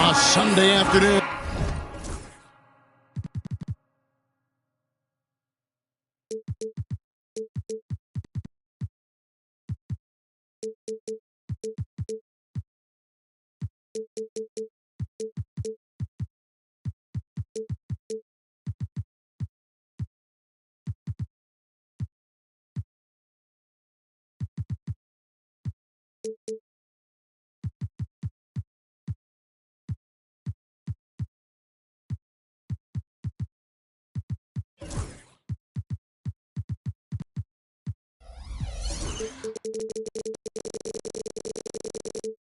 a Sunday afternoon.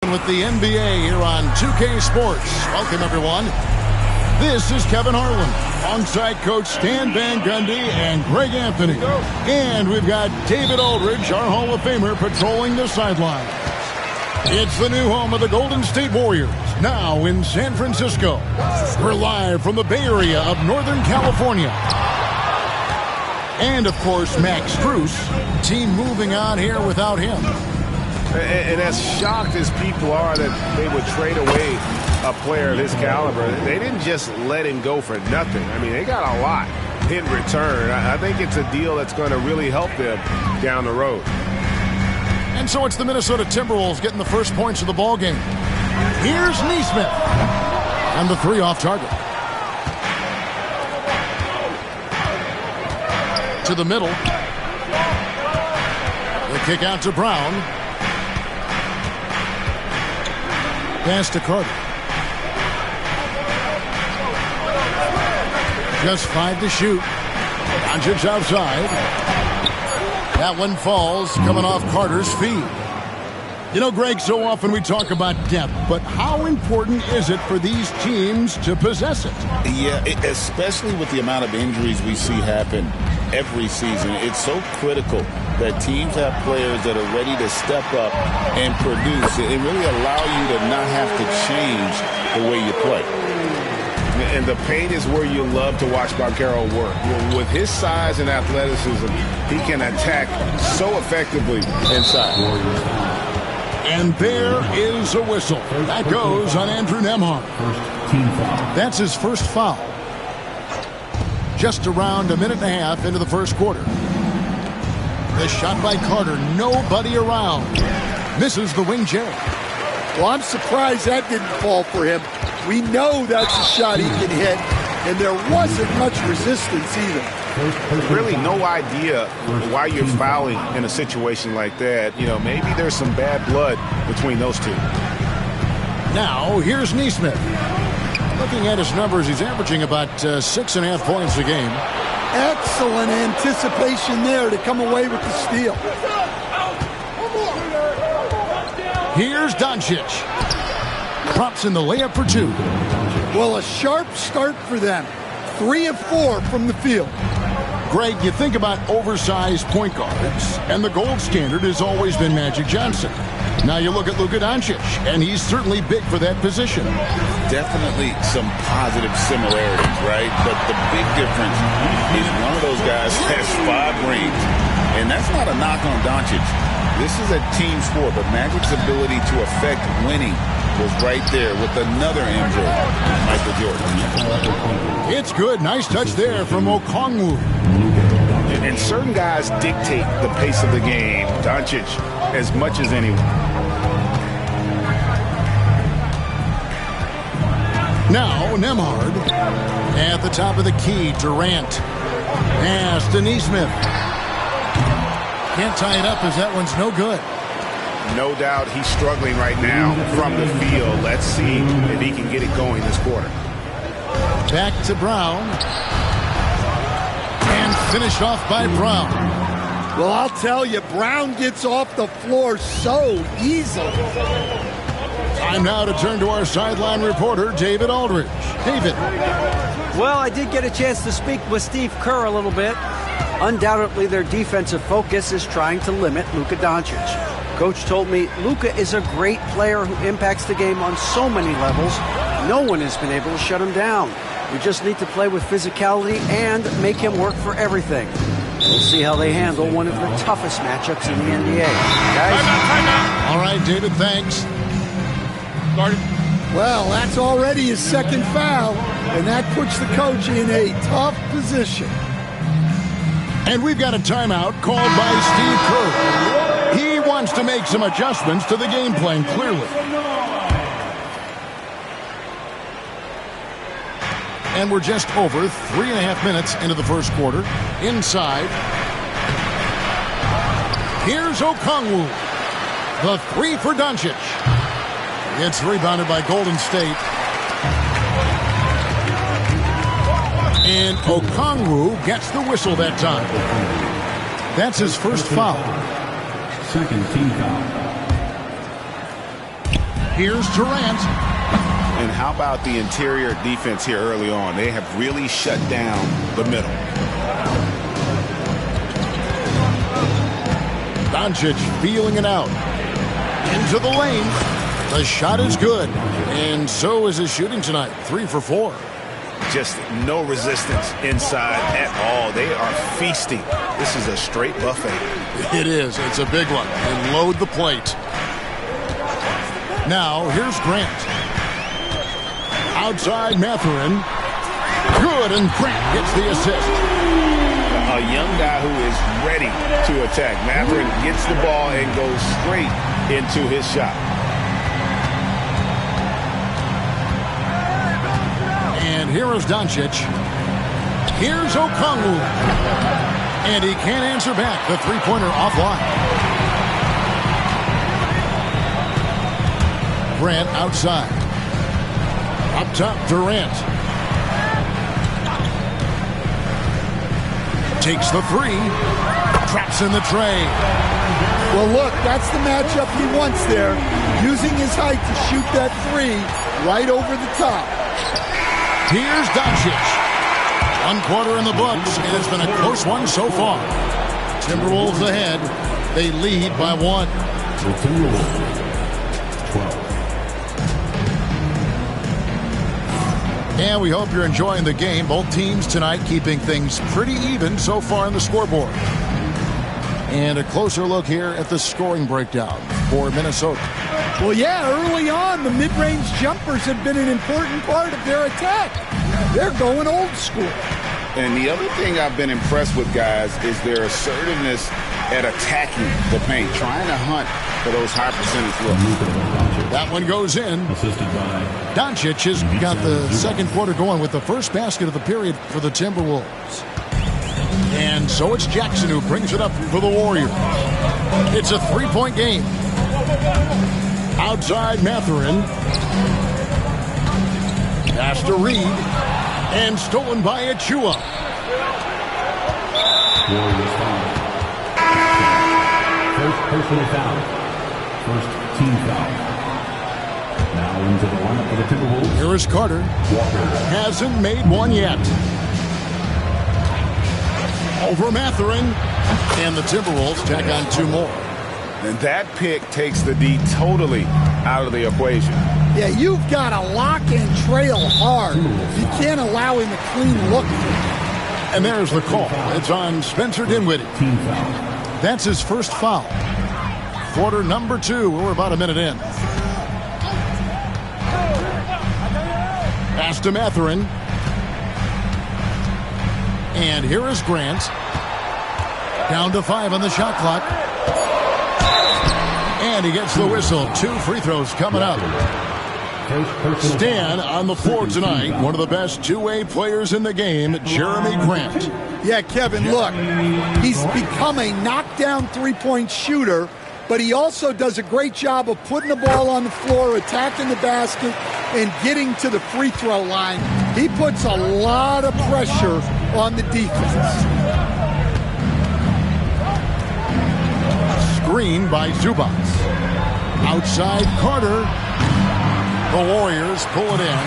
With the NBA here on 2K Sports. Welcome, everyone. This is Kevin Harlan, alongside Coach Stan Van Gundy and Greg Anthony. And we've got David Aldridge, our Hall of Famer, patrolling the sidelines. It's the new home of the Golden State Warriors, now in San Francisco. We're live from the Bay Area of Northern California. And, of course, Max Strus. Team moving on here without him. And as shocked as people are that they would trade away a player of his caliber, they didn't just let him go for nothing. I mean, they got a lot in return. I think it's a deal that's going to really help them down the road. And so it's the Minnesota Timberwolves getting the first points of the ball game. Here's Nesmith. And the three off target. To the middle. The kick out to Brown. Pass to Carter. Just 5 to shoot. Doncic outside. That one falls, coming off Carter's feet. You know, Greg, so often we talk about depth, but how important is it for these teams to possess it? Yeah, especially with the amount of injuries we see happen every season. It's so critical that teams have players that are ready to step up and produce and really allow you to not have to change the way you play. And the paint is where you love to watch Banchero work. With his size and athleticism, he can attack so effectively inside. And there is a whistle. That goes on Andrew Nembhard. That's his first foul. Just around a minute and a half into the first quarter. The shot by Carter, nobody around. Misses the wing J. Well, I'm surprised that didn't fall for him. We know that's a shot he can hit, and there wasn't much resistance either. Really no idea why you're fouling in a situation like that. You know, maybe there's some bad blood between those two. Now, here's Nesmith. Looking at his numbers, he's averaging about 6.5 points a game. Excellent anticipation there to come away with the steal. Here's Doncic. Props in the layup for 2. Well, a sharp start for them. 3 of 4 from the field. Greg, you think about oversized point guards, and the gold standard has always been Magic Johnson. Now you look at Luka Doncic, and he's certainly big for that position. Definitely some positive similarities, right? But the big difference is one of those guys has 5 rings, and that's not a knock on Doncic. This is a team sport, but Magic's ability to affect winning was right there with another MJ, Michael Jordan. It's good. Nice touch there from Okongwu. And certain guys dictate the pace of the game. Doncic, as much as anyone. Now, Nembhard. At the top of the key, Durant. Pass to Nesmith. Can't tie it up as that one's no good. No doubt he's struggling right now from the field. Let's see if he can get it going this quarter. Back to Brown. And finished off by Brown. Well, I'll tell you, Brown gets off the floor so easily. Time now to turn to our sideline reporter, David Aldridge. David. Well, I did get a chance to speak with Steve Kerr a little bit. Undoubtedly, their defensive focus is trying to limit Luka Doncic. Coach told me Luka is a great player who impacts the game on so many levels. No one has been able to shut him down. We just need to play with physicality and make him work for everything. We'll see how they handle one of the toughest matchups in the NBA. Guys? All right, David, thanks. Well, that's already his second foul, and that puts the coach in a tough position. And we've got a timeout called by Steve Kerr. He wants to make some adjustments to the game plan, clearly. And we're just over 3.5 minutes into the first quarter. Inside. Here's Okongwu. The three for Doncic. It's rebounded by Golden State. And Okongwu gets the whistle that time. That's his first foul. Second team foul. Here's Durant. And how about the interior defense here early on? They have really shut down the middle. Doncic feeling it out. Into the lane. The shot is good. And so is his shooting tonight. 3 for 4. Just no resistance inside at all. They are feasting. This is a straight buffet. It is. It's a big one. And load the plate. Now, here's Grant. Outside Mathurin. Good, and Grant gets the assist. A young guy who is ready to attack. Mathurin gets the ball and goes straight into his shot. And here is Doncic. Here's Okongwu. And he can't answer back. The three-pointer offline. Grant outside. Up top, Durant. Takes the three. Traps in the tray. Well, look, that's the matchup he wants there. Using his height to shoot that three right over the top. Here's Doncic. 1 quarter in the books, and it's been a close one so far. Timberwolves ahead. They lead by 1. The Timberwolves, 12. And we hope you're enjoying the game. Both teams tonight keeping things pretty even so far on the scoreboard. And a closer look here at the scoring breakdown for Minnesota. Well, yeah, early on, the mid-range jumpers have been an important part of their attack. They're going old school. And the other thing I've been impressed with, guys, is their assertiveness at attacking the paint, trying to hunt for those high percentage looks. That one goes in. Assisted by Doncic has got the second quarter going with the first basket of the period for the Timberwolves. And so it's Jackson who brings it up for the Warriors. It's a three-point game. Outside Mathurin. Pass to Reed. And stolen by Achua. Warriors foul. First personal foul. First team foul. Now into the lineup for the Timberwolves. Here is Carter. Walker. Hasn't made one yet. Over Mathurin. And the Timberwolves tack on 2 more. And that pick takes the D totally out of the equation. Yeah, you've got to lock and trail hard. You can't allow him a clean look. And there's the call. It's on Spencer Dinwiddie. Team foul. That's his first foul. Quarter number 2. We're about a minute in. Pass to Mathurin. And here is Grant. Down to 5 on the shot clock. And he gets the whistle. 2 free throws coming up. Stan on the floor tonight. One of the best two-way players in the game, Jeremy Grant. Yeah, Kevin, look, he's become a knockdown three-point shooter, but he also does a great job of putting the ball on the floor, attacking the basket, and getting to the free throw line. He puts a lot of pressure on the defense. Screen by Zubac. Outside Carter. The Warriors pull it in.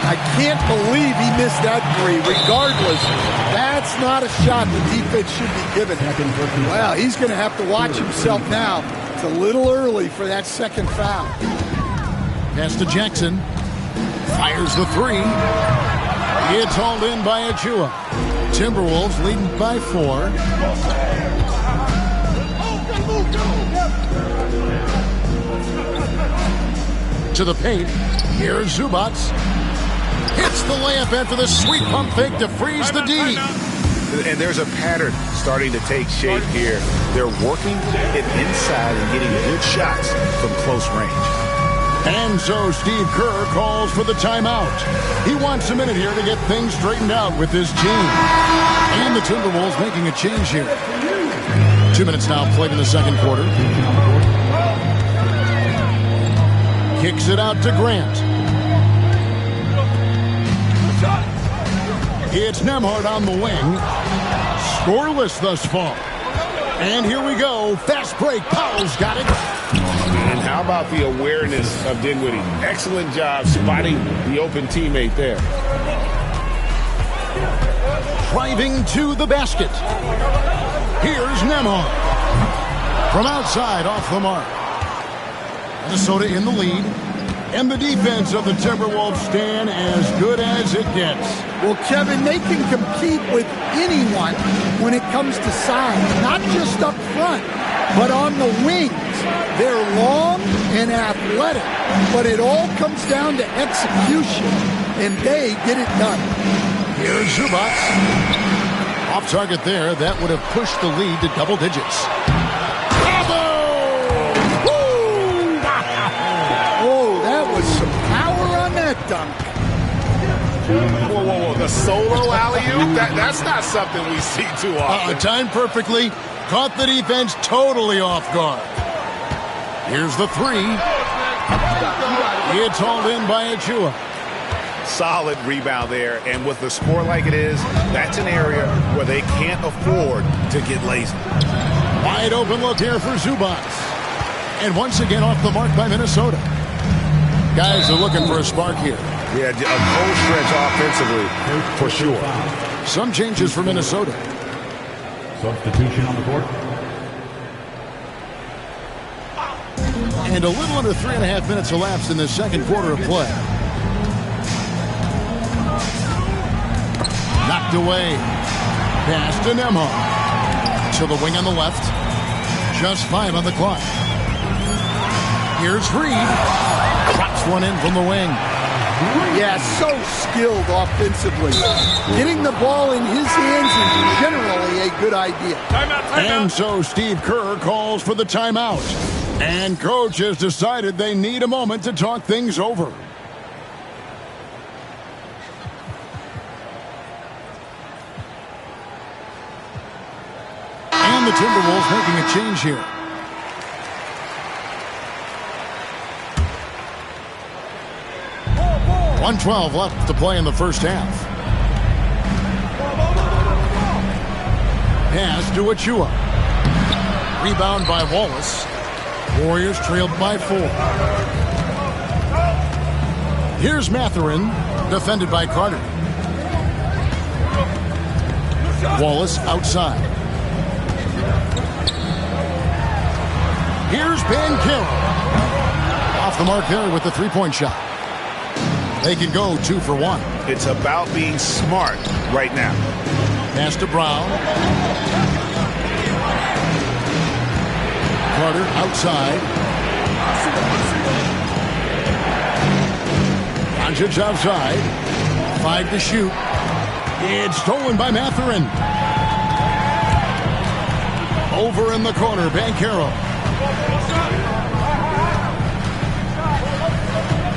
I can't believe he missed that three. Regardless, that's not a shot the defense should be giving him. Well, he's going to have to watch himself now. It's a little early for that second foul. Pass to Jackson. Fires the three. It's hauled in by Achua. Timberwolves leading by 4. To the paint. Here's Zubats. Hits the layup after the sweet pump fake to freeze the D. And there's a pattern starting to take shape here. They're working it inside and getting good shots from close range. And so Steve Kerr calls for the timeout. He wants a minute here to get things straightened out with his team. And the Timberwolves making a change here. 2 minutes now played in the second quarter. Kicks it out to Grant. It's Nembhard on the wing. Scoreless thus far. And here we go. Fast break. Powell's got it. And how about the awareness of Dinwiddie? Excellent job spotting the open teammate there. Driving to the basket. Here's Nembhard. From outside, off the mark. Minnesota in the lead. And the defense of the Timberwolves stand as good as it gets. Well, Kevin, they can compete with anyone when it comes to size, not just up front, but on the wings. They're long and athletic, but it all comes down to execution, and they get it done. Here's Zubats. Off target there. That would have pushed the lead to double digits. Dunk. Whoa, whoa, whoa. The solo alley-oop? That's not something we see too often. Timed perfectly. Caught the defense totally off guard. Here's the three. It's hauled in by Achua. Solid rebound there. And with the score like it is, that's an area where they can't afford to get lazy. Wide open look here for Zubats. And once again off the mark by Minnesota. Guys are looking for a spark here. Yeah, a cold stretch offensively, for sure. Some changes for Minnesota. Substitution on the court. And a little under 3.5 minutes elapsed in the second quarter of play. Knocked away. Pass to Nembhard. To the wing on the left. Just 5 on the clock. Here's Reed. Drops one in from the wing. Yeah, so skilled offensively. Getting the ball in his hands is generally a good idea. And so Steve Kerr calls for the timeout. And coach has decided they need a moment to talk things over. And the Timberwolves making a change here. .112 left to play in the first half. Pass to Achua. Rebound by Wallace. Warriors trailed by 4. Here's Mathurin, defended by Carter. Wallace outside. Here's Banchero. Off the mark there with the three-point shot. They can go 2 for 1. It's about being smart right now. Pass to Brown. Carter outside. Doncic outside. 5 to shoot. It's stolen by Mathurin. Over in the corner, Banchero.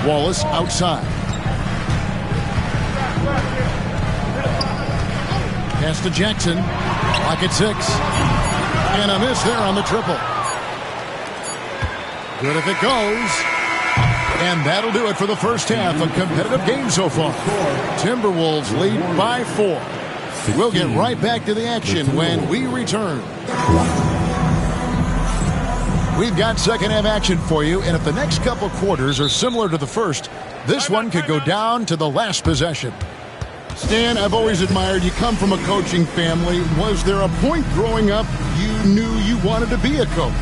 Wallace outside. Pass to Jackson. Clock at 6. And a miss there on the triple. Good if it goes. And that'll do it for the first half. A competitive game so far. Timberwolves lead by 4. We'll get right back to the action when we return. We've got second half action for you, and if the next couple quarters are similar to the first, this one could go down to the last possession. Stan, I've always admired you. Come from a coaching family. Was there a point growing up you knew you wanted to be a coach?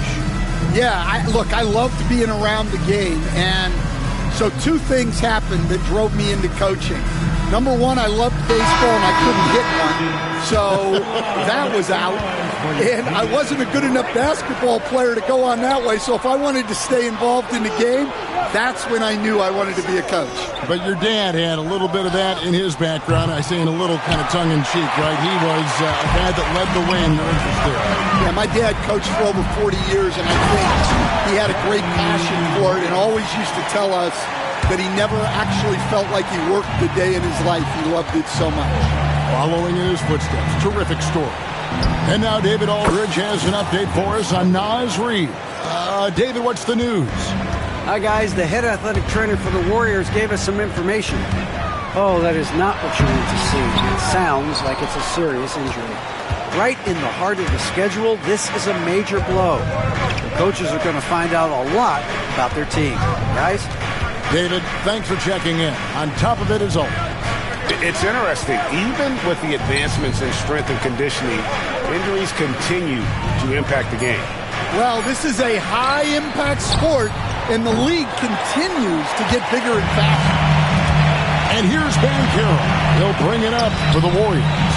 Yeah, I loved being around the game, and so 2 things happened that drove me into coaching. Number one, I loved baseball and I couldn't hit one, so that was out. And I wasn't a good enough basketball player to go on that way, so if I wanted to stay involved in the game, that's when I knew I wanted to be a coach. But your dad had a little bit of that in his background. I say in a little kind of tongue-in-cheek, right? He was a guy that led the way in your interest there. Yeah, my dad coached for over 40 years, and I think he had a great passion for it and always used to tell us that he never actually felt like he worked the day in his life. He loved it so much. Following in his footsteps. Terrific story. And now David Aldridge has an update for us on Naz Reid. David, what's the news? Hi, guys. The head athletic trainer for the Warriors gave us some information. Oh, that is not what you want to see. It sounds like it's a serious injury. Right in the heart of the schedule, this is a major blow. The coaches are going to find out a lot about their team. Guys? David, thanks for checking in. On top of it is all. It's interesting. Even with the advancements in strength and conditioning, injuries continue to impact the game. Well, this is a high-impact sport, and the league continues to get bigger and faster. And here's Banchero. He'll bring it up for the Warriors,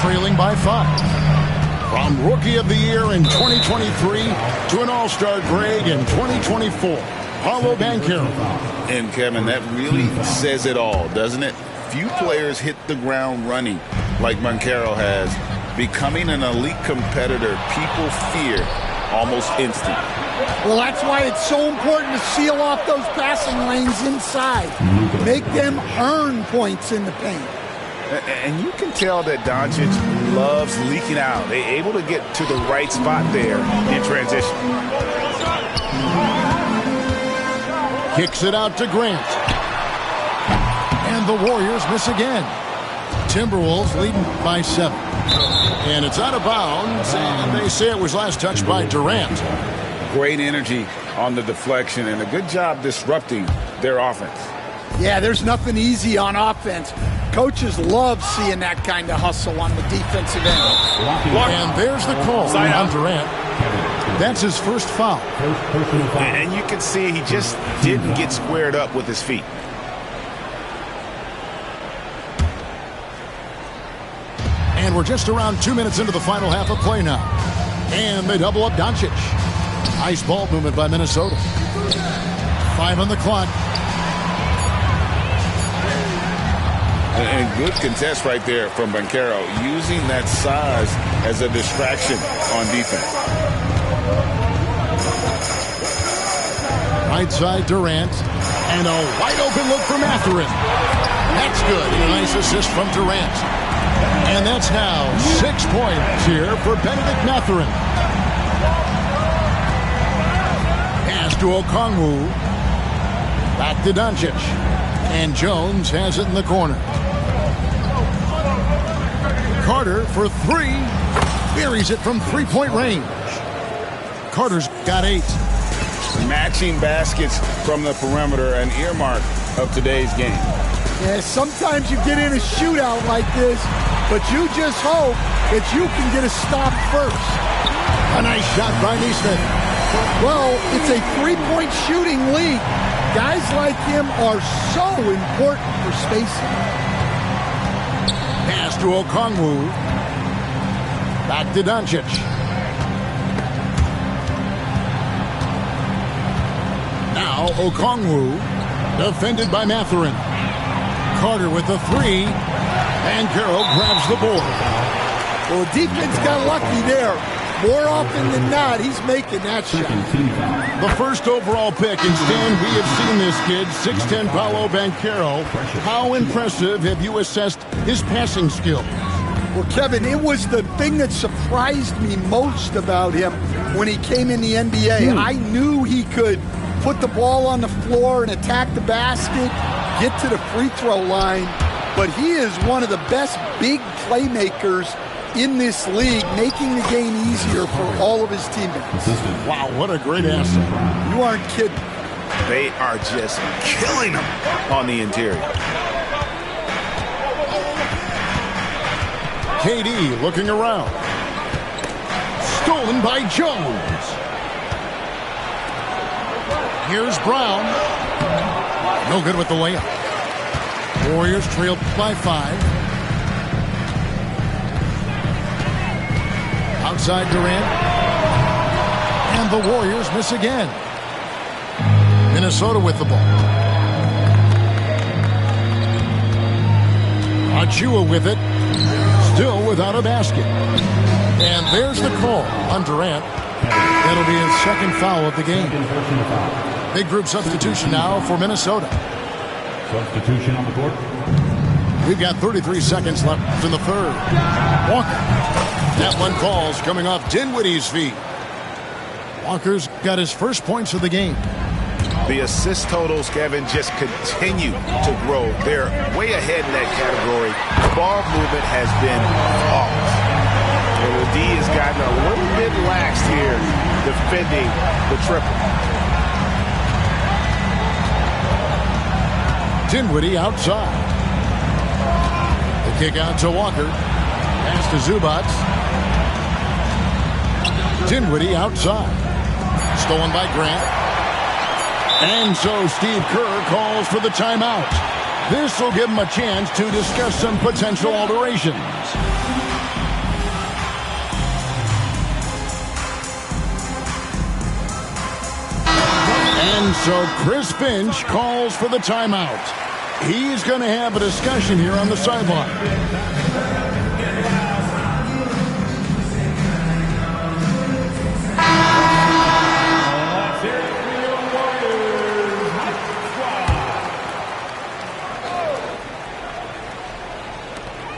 trailing by 5. From Rookie of the Year in 2023 to an All-Star Greg in 2024, Paolo Banchero. And, Kevin, that really says it all, doesn't it? Few players hit the ground running like Banchero has. Becoming an elite competitor, people fear almost instantly. Well, that's why it's so important to seal off those passing lanes inside. Make them earn points in the paint. And you can tell that Doncic loves leaking out. They're able to get to the right spot there in transition. Kicks it out to Grant. And the Warriors miss again. Timberwolves leading by 7. And it's out of bounds, and they say it was last touched by Durant. Great energy on the deflection, and a good job disrupting their offense. Yeah, there's nothing easy on offense. Coaches love seeing that kind of hustle on the defensive end. And there's the call on Durant. That's his first foul. And you can see he just didn't get squared up with his feet. And we're just around 2 minutes into the final half of play now. And they double up Doncic. Nice ball movement by Minnesota. 5 on the clock. And good contest right there from Banchero, using that size as a distraction on defense. Right side Durant. And a wide open look for Mathurin. That's good. And a nice assist from Durant. And that's now 6 points here for Benedict Mathurin. Pass to Okongwu. Back to Doncic. And Jones has it in the corner. Carter for 3. Buries it from three-point range. Carter's got 8. Matching baskets from the perimeter, an earmark of today's game. Yeah, sometimes you get in a shootout like this, but you just hope that you can get a stop first. A nice shot by Nesmith. Well, it's a three-point shooting league. Guys like him are so important for spacing. Pass to Okongwu. Back to Doncic. Now Okongwu, defended by Mathurin. Carter with the 3. Banchero grabs the board. Well, defense got lucky there. More often than not, he's making that shot. The first overall pick, and Stan, we have seen this kid, 6'10" Paolo Banchero. How impressive have you assessed his passing skill? Well, Kevin, it was the thing that surprised me most about him when he came in the NBA. I knew he could put the ball on the floor and attack the basket, get to the free throw line, but he is one of the best big playmakers in this league, making the game easier for all of his teammates. Wow, what a great asset. You aren't kidding. They are just killing him on the interior. KD looking around. Stolen by Jones. Here's Brown. No good with the layup. Warriors trail by 5. Outside Durant. And the Warriors miss again. Minnesota with the ball. Achua with it. Still without a basket. And there's the call on Durant. That'll be his second foul of the game. Big group substitution now for Minnesota. Substitution on the court. We've got 33 seconds left in the third. Walker. That one falls coming off Dinwiddie's feet. Walker's got his first points of the game. The assist totals, Kevin, just continue to grow. They're way ahead in that category. The ball movement has been flawless. And the D has gotten a little bit lax here defending the triple. Dinwiddie outside. The kick out to Walker. Pass to Zubac. Dinwiddie outside. Stolen by Grant. And so Steve Kerr calls for the timeout. This will give him a chance to discuss some potential alterations. And so Chris Finch calls for the timeout. He's going to have a discussion here on the sideline.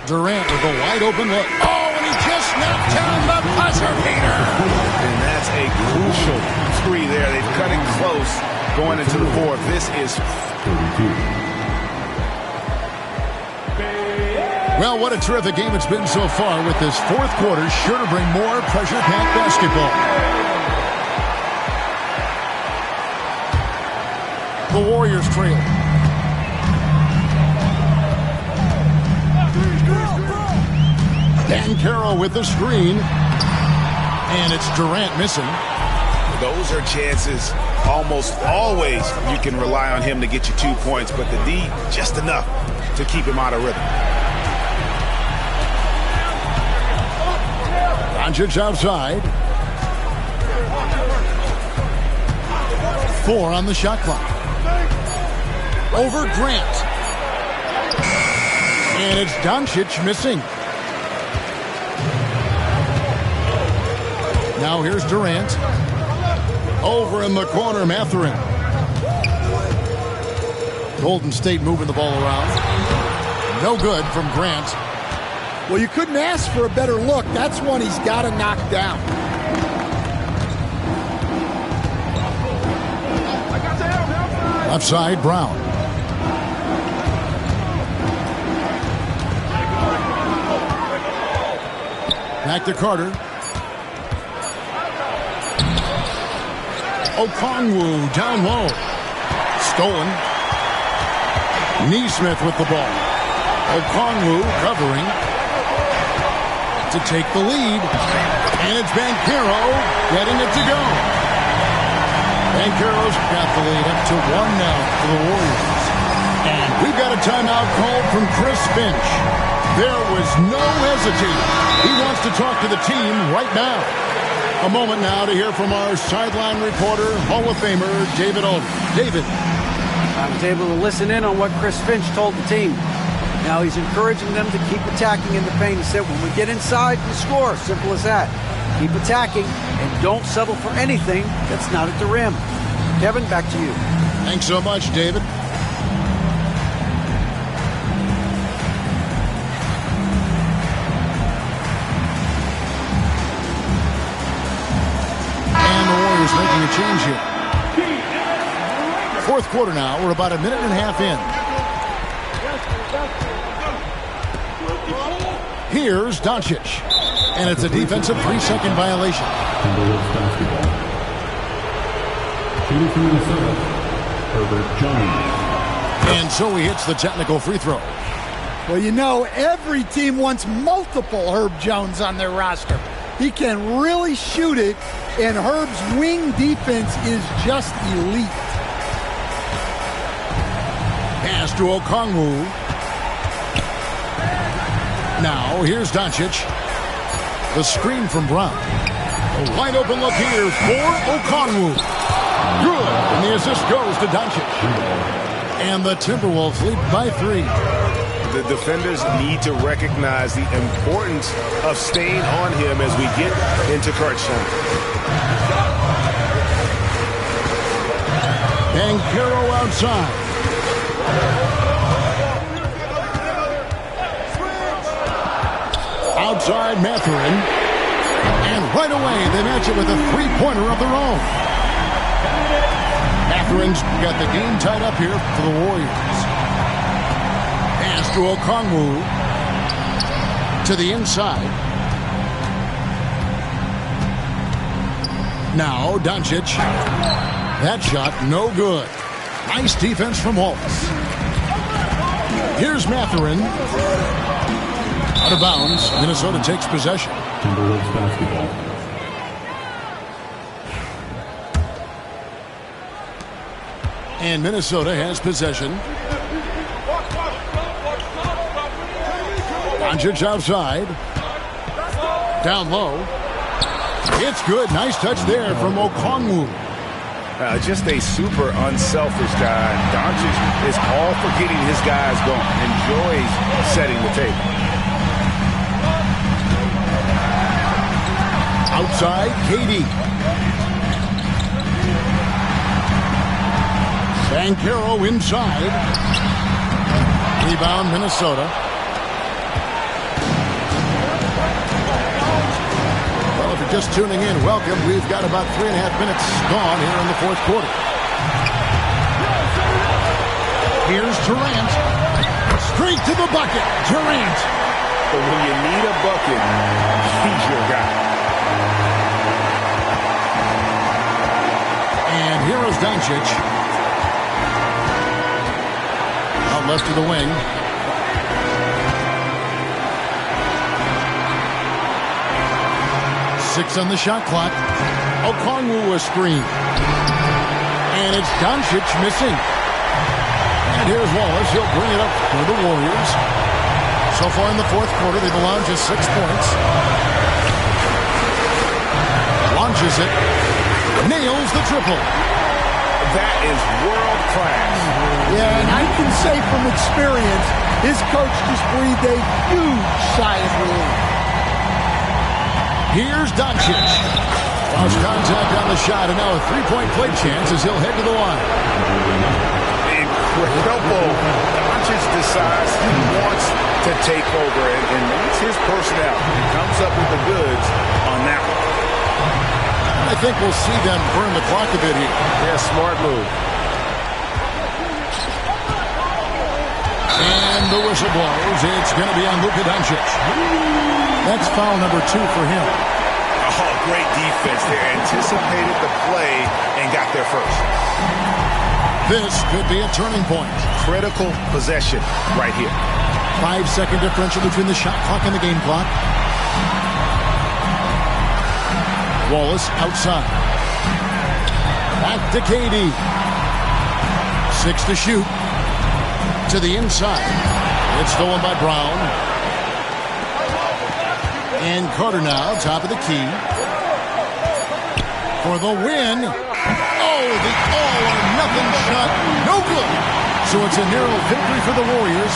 Durant with a wide open look. Oh, and he just knocked down the buzzer beater. And that's a crucial three there. They've cut it close going into the fourth. This is 32. Well, what a terrific game it's been so far with this fourth quarter. Sure to bring more pressure-packed basketball. The Warriors trail. Dan Carroll with the screen. And it's Durant missing. Those are chances almost always you can rely on him to get you 2 points, but the D just enough to keep him out of rhythm. Doncic outside. 4 on the shot clock. Over Grant. And it's Doncic missing. Now here's Durant. Over in the corner, Mathurin. Golden State moving the ball around. No good from Grant. Well, you couldn't ask for a better look. That's one he's got to knock down. Left side, Brown. Back to Carter. Okongwu down low. Stolen. Neesmith with the ball. Okongwu covering to take the lead. And it's Banchero getting it to go. Banchero's got the lead up to 1 now for the Warriors. And we've got a timeout called from Chris Finch. There was no hesitating. He wants to talk to the team right now. A moment now to hear from our sideline reporter, Hall of Famer, David Aldridge. David. I was able to listen in on what Chris Finch told the team. Now he's encouraging them to keep attacking in the paint. He said, when we get inside, we score. Simple as that. Keep attacking and don't settle for anything that's not at the rim. Kevin, back to you. Thanks so much, David. Making a change here. Fourth quarter now. We're about a minute and a half in. Here's Doncic. And it's a defensive 3-second violation. Shooting from Minnesota, Herbert Jones. And so he hits the technical free throw. Well, you know, every team wants multiple Herb Jones on their roster. He can really shoot it, and Herb's wing defense is just elite. Pass to Okongwu. Now, here's Doncic. The screen from Brown. A wide open look here for Okongwu. Good. And the assist goes to Doncic. And the Timberwolves lead by 3. The defenders need to recognize the importance of staying on him as we get into crunch time. Banchero outside. Outside Mathurin. And right away they match it with a three-pointer of their own. Mathurin's got the game tied up here for the Warriors. Pass to Okongwu. To the inside. Now Doncic. That shot no good. Nice defense from Wallace. Here's Mathurin. Out of bounds. Minnesota takes possession. Timberwolves basketball. And Minnesota has possession. Doncic outside. Down low. It's good. Nice touch there from Okongwu. Just a super unselfish guy. Doncic is all for getting his guys going. Enjoys setting the table. Outside, KD. Banchero inside. Rebound, Minnesota. Well, if you're just tuning in, welcome. We've got about 3.5 minutes gone here in the fourth quarter. Here's Durant. Straight to the bucket. Durant. But when you need a bucket, he's your guy. And here is Doncic. Out left to the wing. Six on the shot clock. Okongwu a screen. And it's Doncic missing. And here's Wallace. He'll bring it up for the Warriors. So far in the fourth quarter, they've allowed just 6 points. Launches it. Nails the triple. That is world class. Yeah, and I can say from experience, his coach just breathed a huge sigh of relief. Here's Doncic. Lost contact on the shot, and now a three-point play chance as he'll head to the line. Incredible. Doncic decides he wants to take over, and that's his personality. He comes up with the goods on that one. I think we'll see them burn the clock a bit here. Yeah, smart move. And the whistle blows. It's going to be on Luka Doncic. That's foul number 2 for him. Oh, great defense. They anticipated the play and got there first. This could be a turning point. Critical possession right here. 5-second differential between the shot clock and the game clock. Wallace outside. Back to KD. 6 to shoot. To the inside. It's stolen by Brown. And Carter now, top of the key. For the win. Oh, the all-or-nothing shot. No good. So it's a narrow victory for the Warriors.